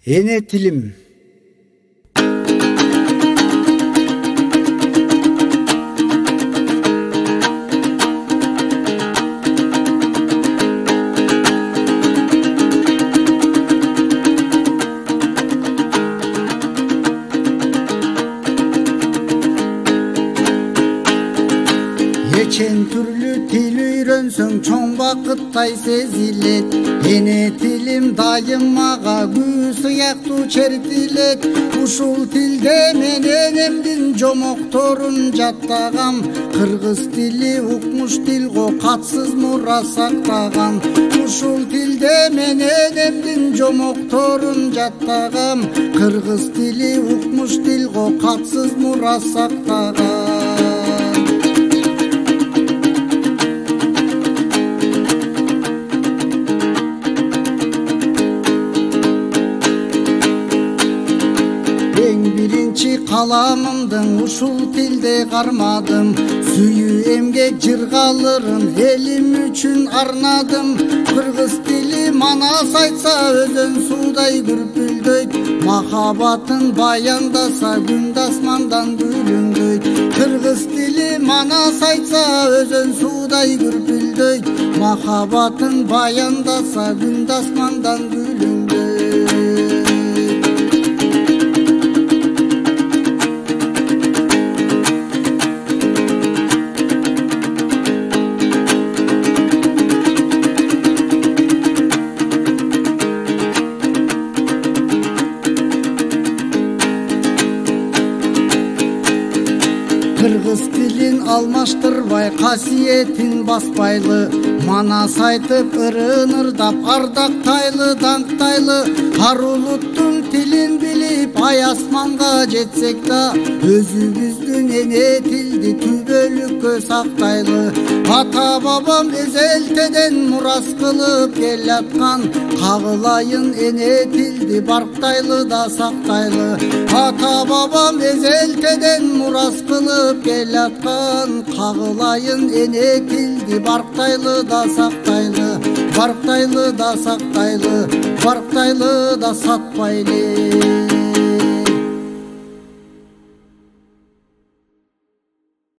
Эне тилим. Ечен түрлүү тил үйрөнсөң чоң бакыттай сезилет. Эне тилим дайым мага күү сыяктуу чертилет. Ушул тилде мен энемдин жомокторун жаттагам. Кыргыз тили укмуш тил го катсыз мура сактагам. Ушул тилде мен энемдин жомокторун жаттагам. Кыргыз тили укмуш тил го катсыз мура сактагам. Биринчи каламымдын ушул тилде кармадым. Сүйүү эмгек жыргалырын элим үчүн арнадым. Кыргыз тили манас айтса өзөн суудай күрпүлдөйт. Махабатын баяндаса күн асмандан күлүңдөйт. Кыргыз тили манас айтса өзөн суудай күрпүлдөйт. Махабатын баяндаса күн асмандан күлүңдөйт. Кыргыз тилин алмаштырбай касиетин баспайлы. Манас айтып ырын ырдап ардактайлы даңктайлы. Ар улуттун тилин билип ай асманга жетсек да, өзүбүздүн эне тилди түбөлүккө сактайлы. Ата бабам эзелтеден мурас кылып келаткан, кагылайын эне тилди барктайлы да сактайлы. Ата бабам эзелтеден мурас кылып келаткан, кагылайын эне тилди барктайлы да сактайлы. Барктайлы да сактайлы, барктайлы да сатпайлы.